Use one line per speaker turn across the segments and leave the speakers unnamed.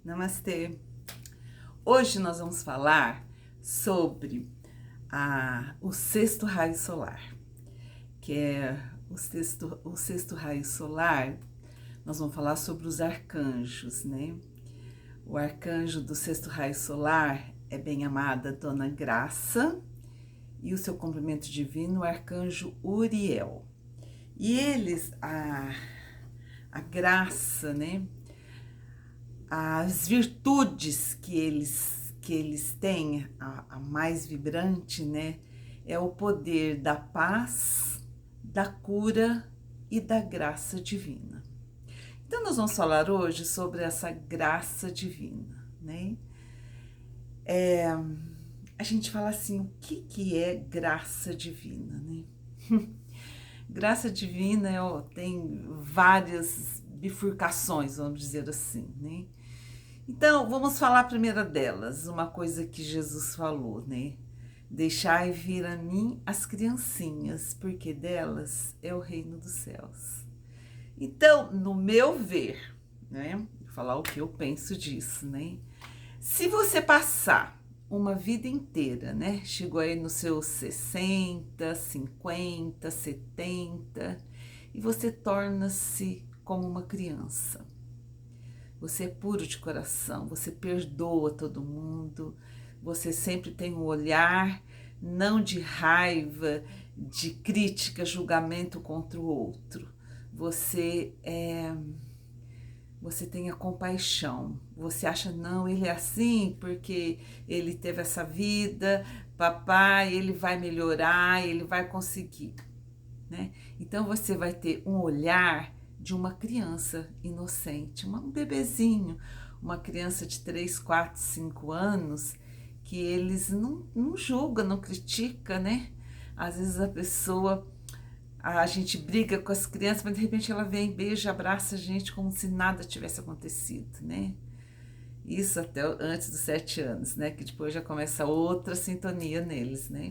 Namastê! Hoje nós vamos falar sobre o sexto raio solar, que é o sexto raio solar. Nós vamos falar sobre os arcanjos, né? O arcanjo do sexto raio solar é bem-amada Dona Graça e o seu complemento divino, o arcanjo Uriel. E eles, a graça, né? As virtudes que eles têm, a mais vibrante, né, é o poder da paz, da cura e da graça divina. Então nós vamos falar hoje sobre essa graça divina, né? A gente fala assim, o que é graça divina, né? Graça divina tem várias bifurcações, vamos dizer assim, né? Então, vamos falar a primeira delas, uma coisa que Jesus falou, né? Deixai vir a mim as criancinhas, porque delas é o reino dos céus. Então, no meu ver, né? Vou falar o que eu penso disso, né? Se você passar uma vida inteira, né? Chegou aí nos seus 60, 50, 70, e você torna-se como uma criança. Você é puro de coração, você perdoa todo mundo, você sempre tem um olhar não de raiva, de crítica, julgamento contra o outro. Você tem a compaixão. Você acha, não, ele é assim porque ele teve essa vida, papai, ele vai melhorar, ele vai conseguir, né? Então você vai ter um olhar de uma criança inocente, um bebezinho, uma criança de 3, 4, 5 anos, que eles não julgam, não criticam, né? Às vezes a gente briga com as crianças, mas de repente ela vem, beija, abraça a gente como se nada tivesse acontecido, né? Isso até antes dos 7 anos, né? Que depois já começa outra sintonia neles, né?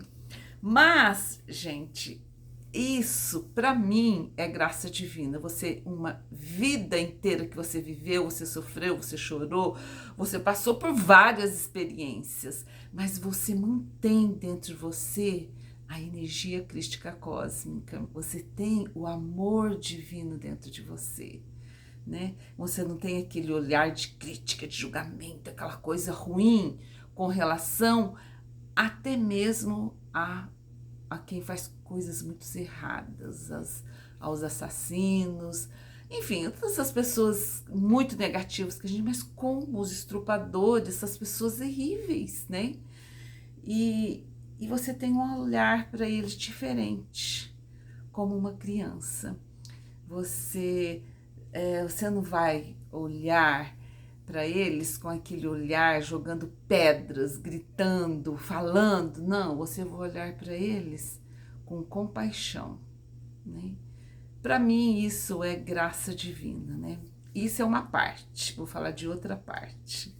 Mas, gente, isso, para mim, é graça divina. Você, uma vida inteira que você viveu, você sofreu, você chorou, você passou por várias experiências, mas você mantém dentro de você a energia crística cósmica. Você tem o amor divino dentro de você, né? Você não tem aquele olhar de crítica, de julgamento, aquela coisa ruim com relação até mesmo a quem faz coisas muito erradas, aos assassinos, enfim, todas essas pessoas muito negativas que a gente, mas como os estrupadores, essas pessoas terríveis, né? E você tem um olhar para eles diferente, como uma criança. Você não vai olhar para eles com aquele olhar, jogando pedras, gritando, falando. Não, você vai olhar para eles com compaixão, né? Para mim isso é graça divina, né? Isso é uma parte, vou falar de outra parte.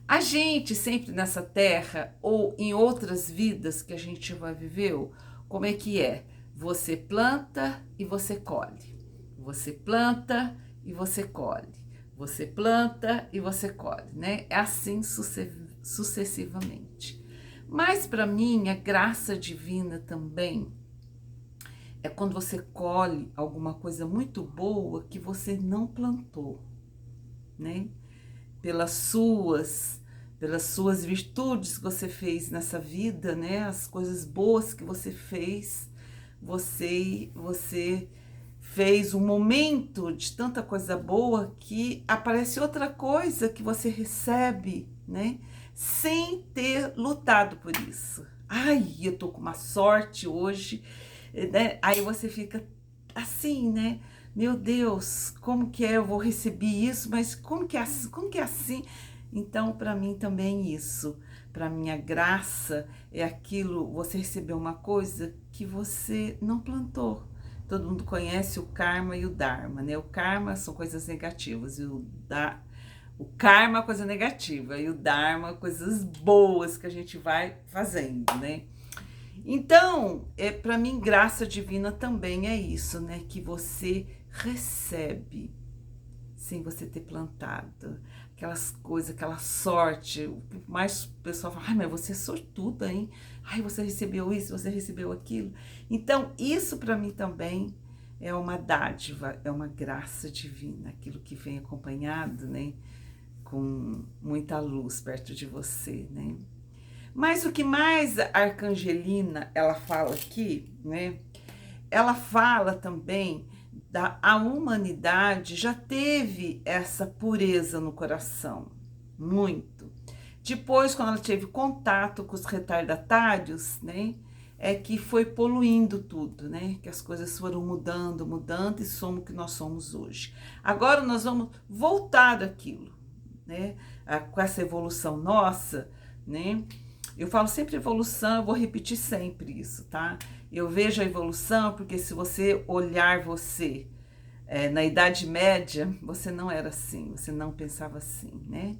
A gente sempre nessa terra ou em outras vidas que a gente já viveu, como é que é? Você planta e você colhe. Você planta e você colhe. Você planta e você colhe, né? É assim sucessivamente. Mas para mim, a graça divina também é quando você colhe alguma coisa muito boa que você não plantou, né? Pelas suas virtudes que você fez nessa vida, né? As coisas boas que você fez, você fez um momento de tanta coisa boa que aparece outra coisa que você recebe, né? Sem ter lutado por isso. Ai, eu tô com uma sorte hoje, né? Aí você fica assim, né? Meu Deus, como que é? Eu vou receber isso, mas como que é assim? Como que é assim? Então, para mim também isso, para mim a graça é aquilo, você recebeu uma coisa que você não plantou. Todo mundo conhece o karma e o dharma, né? O karma são coisas negativas e o karma é coisa negativa e o dharma coisas boas que a gente vai fazendo, né? Então, para mim, graça divina também é isso, né? Que você sem você ter plantado. Aquelas coisas, aquela sorte. O que mais o pessoal fala, ai, mas você é sortuda, hein? Ai, você recebeu isso, você recebeu aquilo. Então, isso para mim também é uma dádiva, é uma graça divina, aquilo que vem acompanhado, né? Com muita luz perto de você, né? Mas o que mais a Arcangelina, ela fala aqui, né? Ela fala também a humanidade já teve essa pureza no coração, muito. Depois, quando ela teve contato com os retardatários, né, é que foi poluindo tudo, né, que as coisas foram mudando, mudando e somos o que nós somos hoje. Agora nós vamos voltar daquilo, né, com essa evolução nossa, né. Eu falo sempre evolução, eu vou repetir sempre isso, tá? Eu vejo a evolução porque se você olhar você na Idade Média, você não era assim, você não pensava assim, né?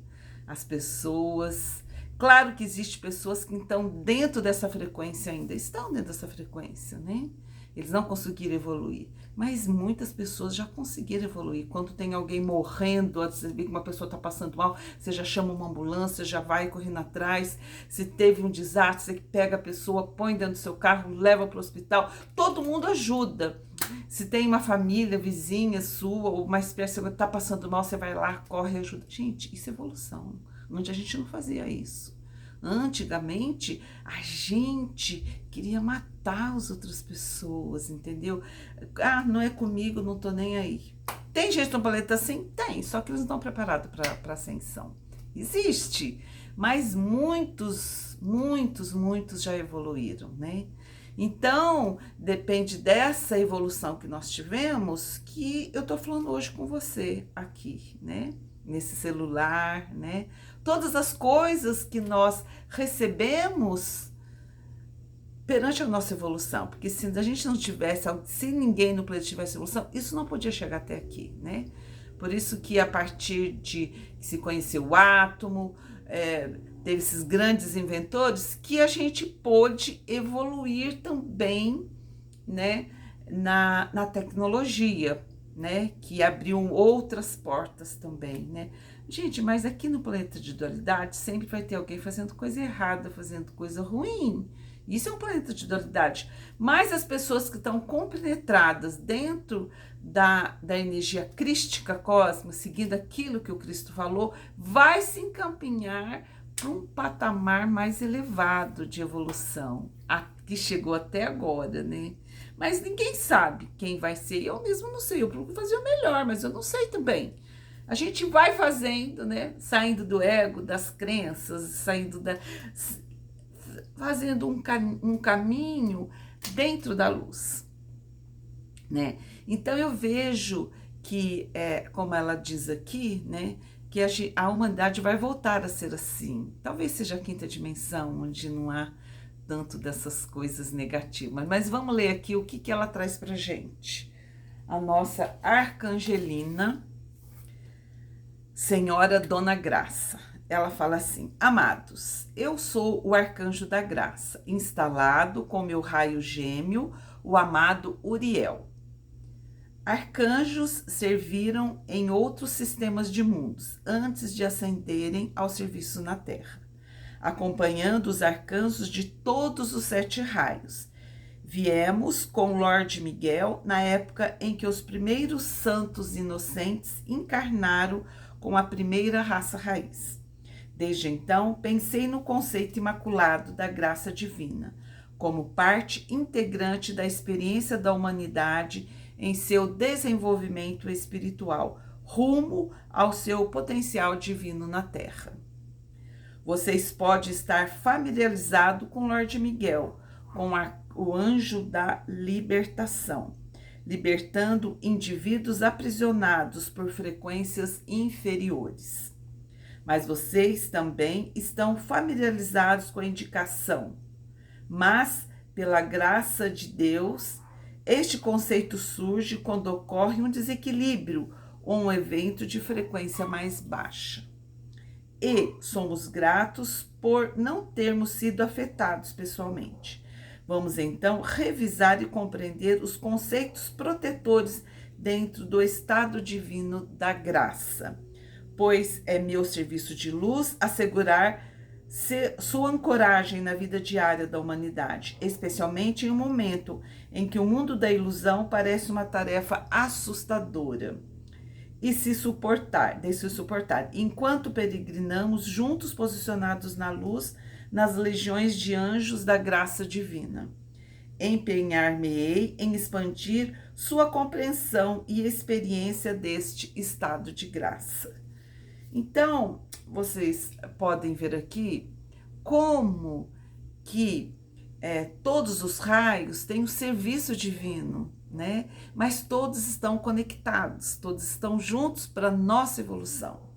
As pessoas... Claro que existem pessoas que estão dentro dessa frequência ainda, estão dentro dessa frequência, né? Eles não conseguiram evoluir, mas muitas pessoas já conseguiram evoluir. Quando tem alguém morrendo, você vê que uma pessoa está passando mal, você já chama uma ambulância, já vai correndo atrás. Se teve um desastre, você pega a pessoa, põe dentro do seu carro, leva para o hospital, todo mundo ajuda. Se tem uma família, vizinha sua, ou mais perto, você está passando mal, você vai lá, corre e ajuda. Gente, isso é evolução. Onde a gente não fazia isso. Antigamente, a gente queria matar as outras pessoas, entendeu? Ah, não é comigo, não tô nem aí. Tem gente no planeta assim? Tem, só que eles não estão preparados para ascensão. Existe, mas muitos já evoluíram, né? Então, depende dessa evolução que nós tivemos que eu tô falando hoje com você aqui, né? Nesse celular, né? Todas as coisas que nós recebemos perante a nossa evolução, porque se a gente não tivesse, se ninguém no planeta tivesse evolução, isso não podia chegar até aqui, né? Por isso que a partir de que se conheceu o átomo, teve esses grandes inventores, que a gente pôde evoluir também, né, na tecnologia, né, que abriu outras portas também, né. Gente, mas aqui no planeta de dualidade sempre vai ter alguém fazendo coisa errada, fazendo coisa ruim. Isso é um planeta de dualidade. Mas as pessoas que estão compenetradas dentro da energia crística cósmica, seguindo aquilo que o Cristo falou, vai se encaminhar para um patamar mais elevado de evolução, que chegou até agora, né? Mas ninguém sabe quem vai ser. Eu mesmo não sei, eu procuro fazer o melhor, mas eu não sei também. A gente vai fazendo, né? Saindo do ego, das crenças, fazendo um caminho dentro da luz, né? Então eu vejo que, como ela diz aqui, né? Que a humanidade vai voltar a ser assim. Talvez seja a quinta dimensão, onde não há tanto dessas coisas negativas. Mas vamos ler aqui o que ela traz pra gente. A nossa Arcangelina, Senhora Dona Graça. Ela fala assim: amados, eu sou o arcanjo da graça, instalado com meu raio gêmeo, o amado Uriel. Arcanjos serviram em outros sistemas de mundos, antes de ascenderem ao serviço na Terra, acompanhando os arcanjos de todos os 7 raios. Viemos com Lorde Miguel na época em que os primeiros santos inocentes encarnaram com a primeira raça raiz. Desde então, pensei no conceito imaculado da graça divina, como parte integrante da experiência da humanidade em seu desenvolvimento espiritual, rumo ao seu potencial divino na Terra. Vocês podem estar familiarizados com Lorde Miguel, com o anjo da libertação, libertando indivíduos aprisionados por frequências inferiores. Mas vocês também estão familiarizados com a indicação. Mas, pela graça de Deus, este conceito surge quando ocorre um desequilíbrio ou um evento de frequência mais baixa. E somos gratos por não termos sido afetados pessoalmente. Vamos então revisar e compreender os conceitos protetores dentro do estado divino da graça, pois é meu serviço de luz assegurar sua ancoragem na vida diária da humanidade, especialmente em um momento em que o mundo da ilusão parece uma tarefa assustadora de se suportar, enquanto peregrinamos juntos posicionados na luz, nas legiões de anjos da graça divina. Empenhar-me-ei em expandir sua compreensão e experiência deste estado de graça. Então, vocês podem ver aqui como que todos os raios têm um serviço divino, né? Mas todos estão conectados, todos estão juntos para nossa evolução.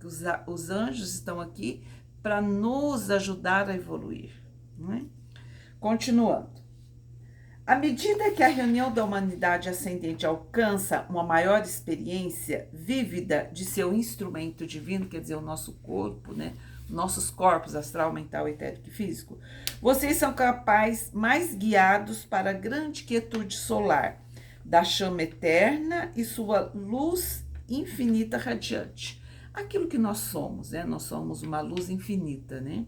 Os anjos estão aqui para nos ajudar a evoluir, né? Continuando. À medida que a reunião da humanidade ascendente alcança uma maior experiência vívida de seu instrumento divino, quer dizer, o nosso corpo, né? Nossos corpos astral, mental, etérico e físico, vocês são capazes mais guiados para a grande quietude solar, da chama eterna e sua luz infinita radiante. Aquilo que nós somos, né? Nós somos uma luz infinita, né?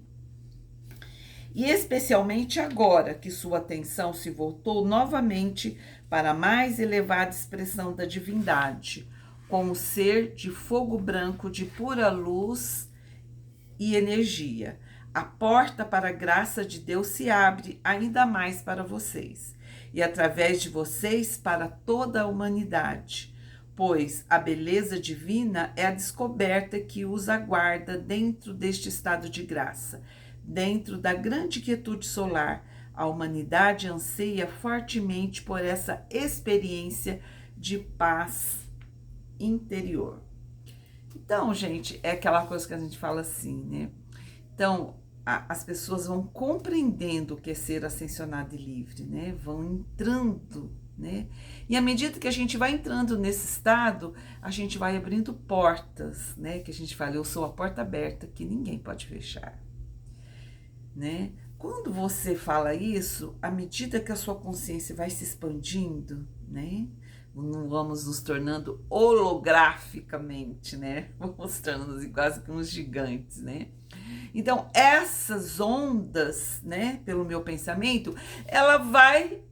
E especialmente agora que sua atenção se voltou novamente para a mais elevada expressão da divindade, como ser de fogo branco de pura luz e energia. A porta para a graça de Deus se abre ainda mais para vocês, e através de vocês para toda a humanidade, pois a beleza divina é a descoberta que os aguarda dentro deste estado de graça. Dentro da grande quietude solar, a humanidade anseia fortemente por essa experiência de paz interior. Então, gente, é aquela coisa que a gente fala assim, né? Então, as pessoas vão compreendendo o que é ser ascensionado e livre, né? Vão entrando, né? E à medida que a gente vai entrando nesse estado, a gente vai abrindo portas, né? Que a gente fala, eu sou a porta aberta que ninguém pode fechar. Né? Quando você fala isso, à medida que a sua consciência vai se expandindo, né? Não vamos nos tornando holograficamente, né? Vamos tornando quase que uns gigantes, né? Então, essas ondas, né, pelo meu pensamento, ela vai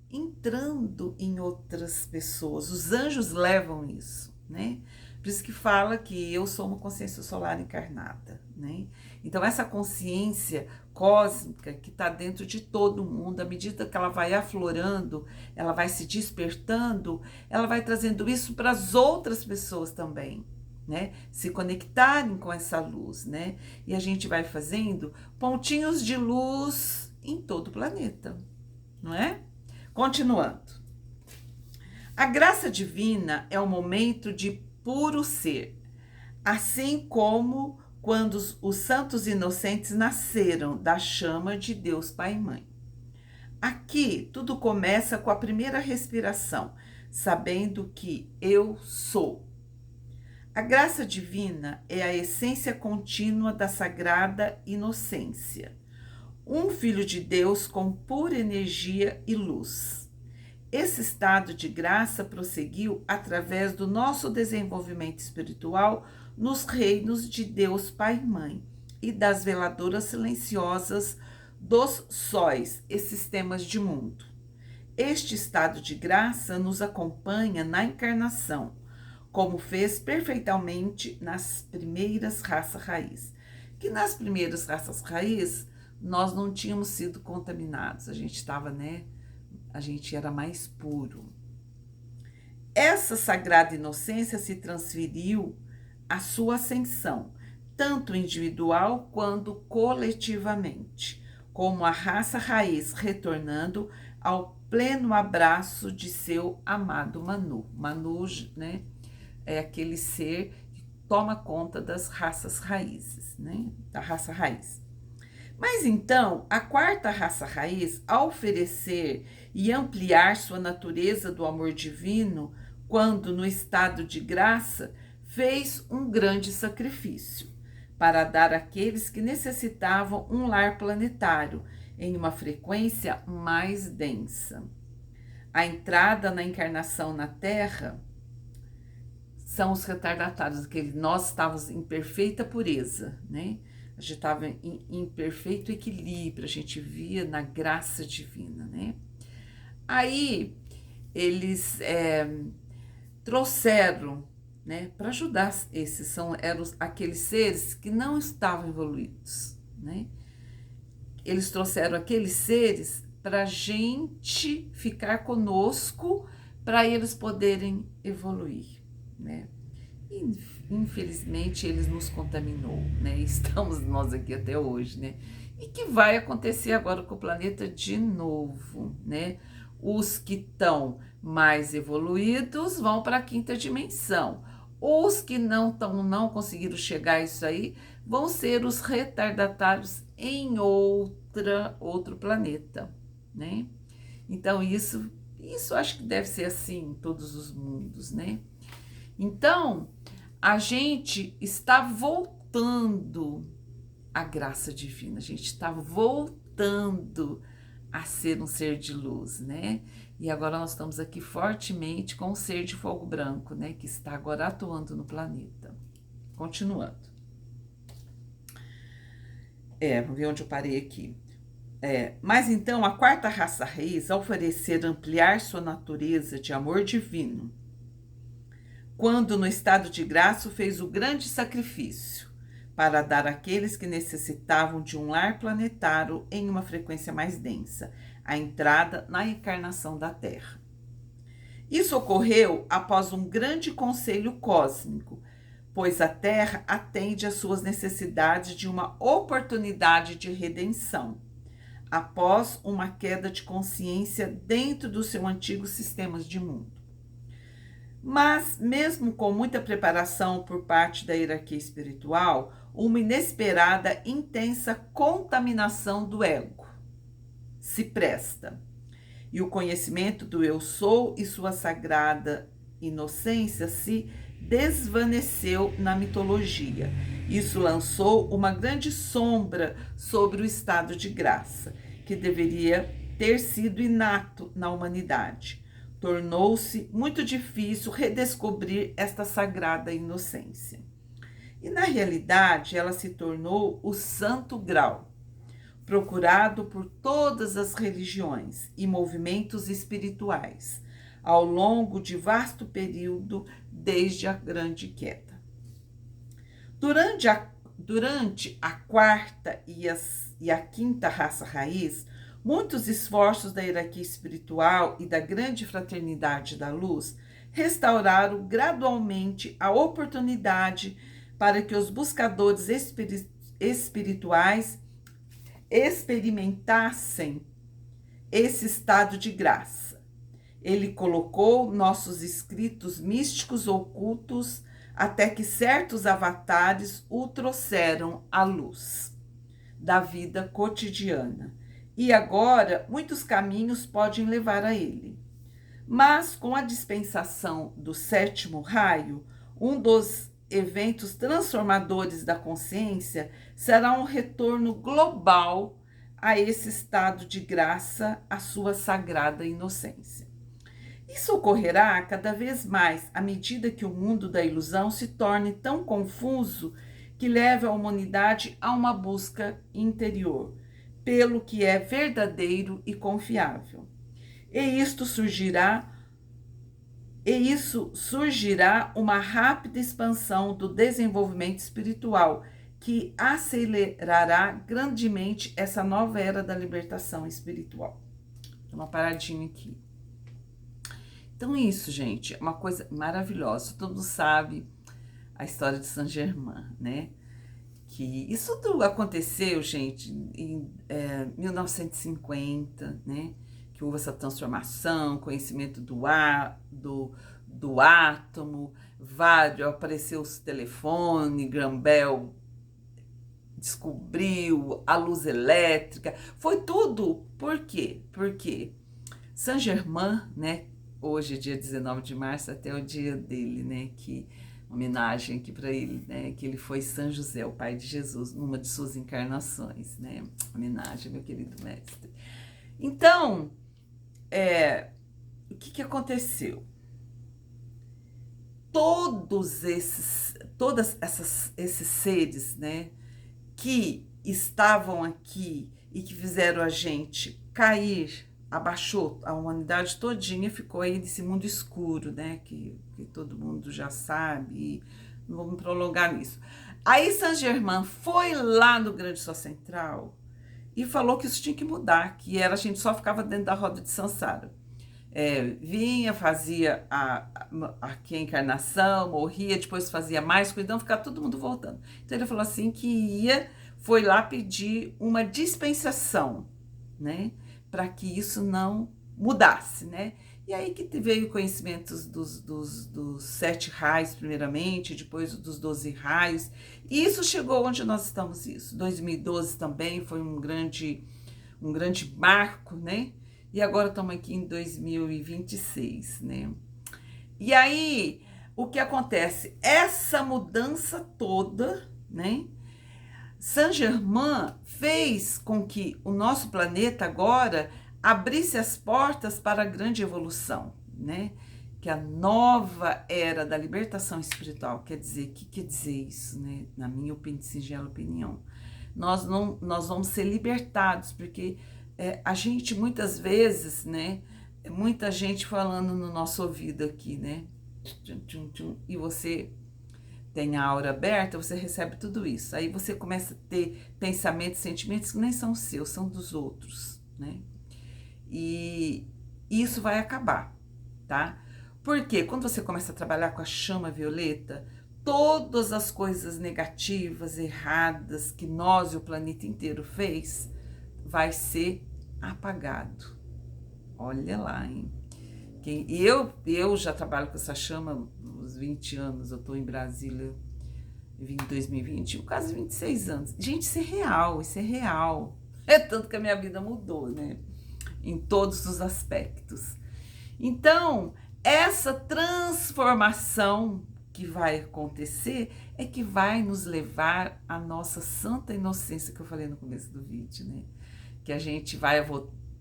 entrando em outras pessoas. Os anjos levam isso, né? Por isso que fala que eu sou uma consciência solar encarnada, né? Então, essa consciência cósmica que está dentro de todo mundo, à medida que ela vai aflorando, ela vai se despertando, ela vai trazendo isso para as outras pessoas também, né? Se conectarem com essa luz, né? E a gente vai fazendo pontinhos de luz em todo o planeta, não é? Continuando. A graça divina é o momento de puro ser, assim como quando os santos inocentes nasceram da chama de Deus Pai e Mãe. Aqui tudo começa com a primeira respiração, sabendo que eu sou. A graça divina é a essência contínua da sagrada inocência, um filho de Deus com pura energia e luz. Esse estado de graça prosseguiu através do nosso desenvolvimento espiritual nos reinos de Deus Pai e Mãe e das veladoras silenciosas dos sóis e sistemas de mundo. Este estado de graça nos acompanha na encarnação, como fez perfeitamente nas primeiras raças raiz. Que nas primeiras raças raiz nós não tínhamos sido contaminados, a gente estava, né? A gente era mais puro. Essa sagrada inocência se transferiu à sua ascensão, tanto individual quanto coletivamente, como a raça raiz retornando ao pleno abraço de seu amado Manu. Manu, né, é aquele ser que toma conta das raças raízes, né, da raça raiz. Mas então, a quarta raça raiz, ao oferecer e ampliar sua natureza do amor divino, quando no estado de graça, fez um grande sacrifício para dar àqueles que necessitavam um lar planetário em uma frequência mais densa. A entrada na encarnação na Terra são os retardatários, que nós estávamos em perfeita pureza, né? A gente estava em perfeito equilíbrio, a gente via na graça divina, né? Aí eles trouxeram, né, para ajudar eram aqueles seres que não estavam evoluídos, né? Eles trouxeram aqueles seres para a gente ficar conosco, para eles poderem evoluir, né? Infelizmente eles nos contaminou, né? Estamos nós aqui até hoje, né? E que vai acontecer agora com o planeta de novo, né? Os que estão mais evoluídos vão para a quinta dimensão. Os que não conseguiram chegar a isso aí vão ser os retardatários em outro planeta, né? Então isso acho que deve ser assim em todos os mundos, né? Então, a gente está voltando à graça divina, a gente está voltando a ser um ser de luz, né? E agora nós estamos aqui fortemente com o ser de fogo branco, né? Que está agora atuando no planeta. Continuando. Vamos ver onde eu parei aqui. Mas então a quarta raça raiz, ao oferecer ampliar sua natureza de amor divino, quando no estado de graça fez o grande sacrifício para dar àqueles que necessitavam de um lar planetário em uma frequência mais densa, a entrada na encarnação da Terra. Isso ocorreu após um grande conselho cósmico, pois a Terra atende às suas necessidades de uma oportunidade de redenção, após uma queda de consciência dentro do seu antigo sistema de mundo. Mas, mesmo com muita preparação por parte da hierarquia espiritual, uma inesperada, intensa contaminação do ego se presta. E o conhecimento do eu sou e sua sagrada inocência se desvaneceu na mitologia. Isso lançou uma grande sombra sobre o estado de graça, que deveria ter sido inato na humanidade. Tornou-se muito difícil redescobrir esta sagrada inocência. E na realidade, ela se tornou o santo grau, procurado por todas as religiões e movimentos espirituais, ao longo de vasto período desde a grande queda. Durante a quarta e a quinta raça raiz, muitos esforços da hierarquia espiritual e da grande fraternidade da luz restauraram gradualmente a oportunidade para que os buscadores espirituais experimentassem esse estado de graça. Ele colocou nossos escritos místicos ocultos até que certos avatares o trouxeram à luz da vida cotidiana. E agora muitos caminhos podem levar a ele. Mas com a dispensação do sétimo raio, um dos eventos transformadores da consciência será um retorno global a esse estado de graça, a sua sagrada inocência. Isso ocorrerá cada vez mais à medida que o mundo da ilusão se torne tão confuso que leve a humanidade a uma busca interior, pelo que é verdadeiro e confiável. E isso surgirá uma rápida expansão do desenvolvimento espiritual, que acelerará grandemente essa nova era da libertação espiritual. Uma paradinha aqui. Então isso, gente, é uma coisa maravilhosa. Todo mundo sabe a história de Saint Germain, né? Que isso tudo aconteceu, gente, em 1950, né? Que houve essa transformação, conhecimento do átomo, apareceu os telefones, Graham Bell descobriu a luz elétrica, foi tudo. Por quê? Porque Saint Germain, né? Hoje, dia 19 de março, até o dia dele, né? Que homenagem aqui para ele, né? Que ele foi São José, o pai de Jesus, numa de suas encarnações, né? Homenagem, meu querido mestre. Então, o que aconteceu? esses seres, né, que estavam aqui e que fizeram a gente cair, abaixou, a humanidade todinha ficou aí nesse mundo escuro, né, que todo mundo já sabe, e não vou me prolongar nisso. Aí Saint-Germain foi lá no Grande Sol Central e falou que isso tinha que mudar, que era, a gente só ficava dentro da roda de Sansara. Vinha, fazia aqui a encarnação, morria, depois fazia mais cuidado, ficava todo mundo voltando. Então ele falou assim que foi lá pedir uma dispensação, né, para que isso não mudasse, né? E aí que veio conhecimentos dos 7 raios, primeiramente, depois dos 12 raios, e isso chegou onde nós estamos, isso. 2012 também foi um grande marco, né? E agora estamos aqui em 2026, né? E aí, o que acontece? Essa mudança toda, né? Saint-Germain fez com que o nosso planeta agora abrisse as portas para a grande evolução, né? Que a nova era da libertação espiritual quer dizer, o que quer dizer isso, né? Na minha singela opinião. Nós vamos ser libertados, porque a gente muitas vezes, né? Muita gente falando no nosso ouvido aqui, né? E você tem a aura aberta, você recebe tudo isso. Aí você começa a ter pensamentos, sentimentos que nem são seus, são dos outros, né? E isso vai acabar, tá? Porque quando você começa a trabalhar com a chama violeta, todas as coisas negativas, erradas que nós e o planeta inteiro fez, vai ser apagado. Olha lá, hein? Eu já trabalho com essa chama uns 20 anos, eu estou em Brasília, eu vim em 2020, quase 26 anos. Gente, isso é real, isso é real. É tanto que a minha vida mudou, né? Em todos os aspectos. Então, essa transformação que vai acontecer é que vai nos levar à nossa santa inocência, que eu falei no começo do vídeo, né? Que a gente vai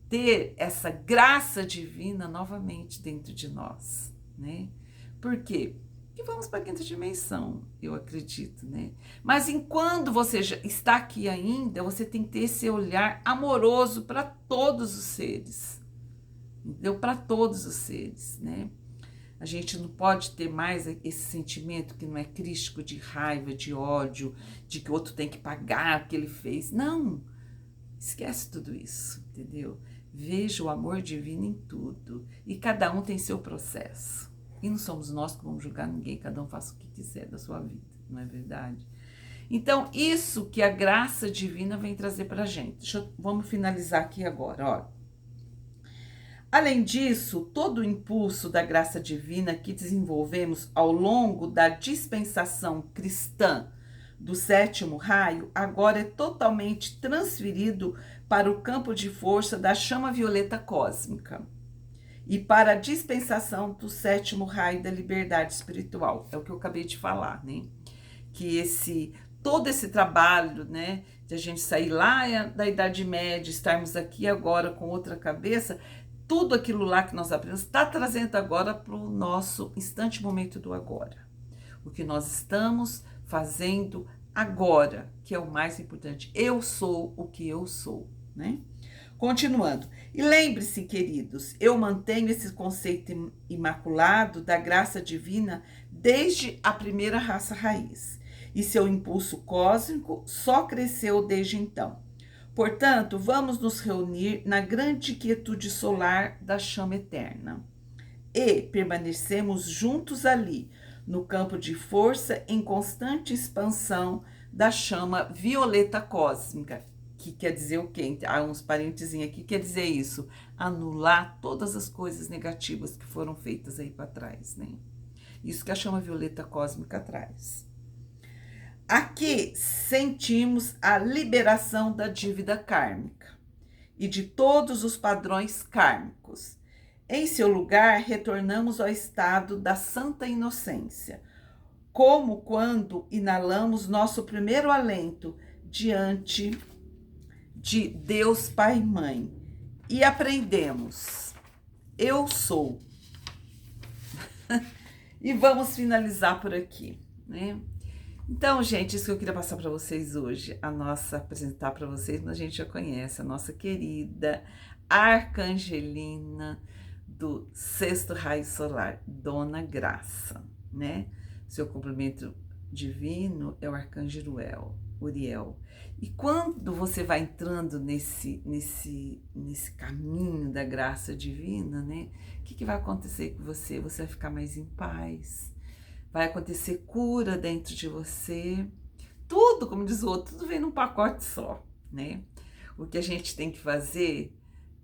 ter essa graça divina novamente dentro de nós, né? Por quê? Porque vamos para a quinta dimensão, eu acredito, né? Mas enquanto você já está aqui ainda, você tem que ter esse olhar amoroso para todos os seres, entendeu? Para todos os seres, né? A gente não pode ter mais esse sentimento que não é crístico, de raiva, de ódio, de que o outro tem que pagar o que ele fez. Não! Esquece tudo isso, entendeu? Veja o amor divino em tudo. E cada um tem seu processo. E não somos nós que vamos julgar ninguém, cada um faça o que quiser da sua vida, não é verdade? Então, isso que a graça divina vem trazer pra gente. Vamos finalizar aqui agora, ó. Além disso, todo o impulso da graça divina que desenvolvemos ao longo da dispensação cristã do 7º raio, agora é totalmente transferido para o campo de força da chama violeta cósmica e para a dispensação do 7º raio da liberdade espiritual. É o que eu acabei de falar, né? Que todo esse trabalho, né, de a gente sair lá da Idade Média, estarmos aqui agora com outra cabeça, tudo aquilo lá que nós aprendemos está trazendo agora para o nosso instante momento do agora. O que nós estamos fazendo agora, que é o mais importante. Eu sou o que eu sou, né? Continuando. E lembre-se, queridos, eu mantenho esse conceito imaculado da graça divina desde a primeira raça raiz. E seu impulso cósmico só cresceu desde então. Portanto, vamos nos reunir na grande quietude solar da chama eterna. E permanecemos juntos ali, no campo de força em constante expansão da chama violeta cósmica, que quer dizer o quê? Há uns parentezinhos aqui, quer dizer isso, anular todas as coisas negativas que foram feitas aí para trás, né? Isso que a chama violeta cósmica traz. Aqui sentimos a liberação da dívida kármica e de todos os padrões kármicos. Em seu lugar, retornamos ao estado da santa inocência, como quando inalamos nosso primeiro alento diante de Deus Pai e Mãe e aprendemos: eu sou. E vamos finalizar por aqui, né? Então, gente, isso que eu queria passar para vocês hoje, apresentar para vocês, a gente já conhece a nossa querida Arcangelina do sexto raio solar, Dona Graça, né? Seu complemento divino é o Arcanjo Uriel. E quando você vai entrando nesse caminho da graça divina, né? O que vai acontecer com você? Você vai ficar mais em paz, vai acontecer cura dentro de você. Tudo, como diz o outro, tudo vem num pacote só, né? O que a gente tem que fazer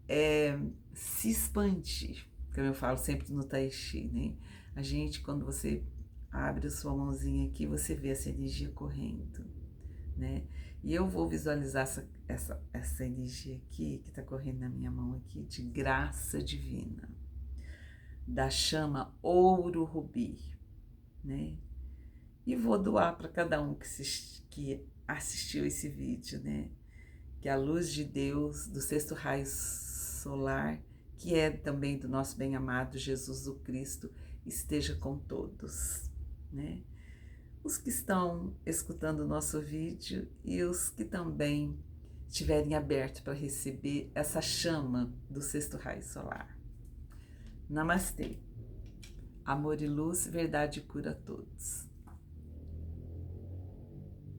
é se expandir, como eu falo sempre no Tai Chi, né? A gente, quando você abre a sua mãozinha aqui, você vê essa energia correndo, né? E eu vou visualizar essa energia aqui, que tá correndo na minha mão aqui, de graça divina, da chama ouro rubi, né? E vou doar para cada um que assistiu esse vídeo, né? Que a luz de Deus, do sexto raio solar, que é também do nosso bem-amado Jesus o Cristo, esteja com todos, né? Os que estão escutando o nosso vídeo e os que também estiverem abertos para receber essa chama do sexto raio solar. Namastê. Amor e luz, verdade e cura a todos.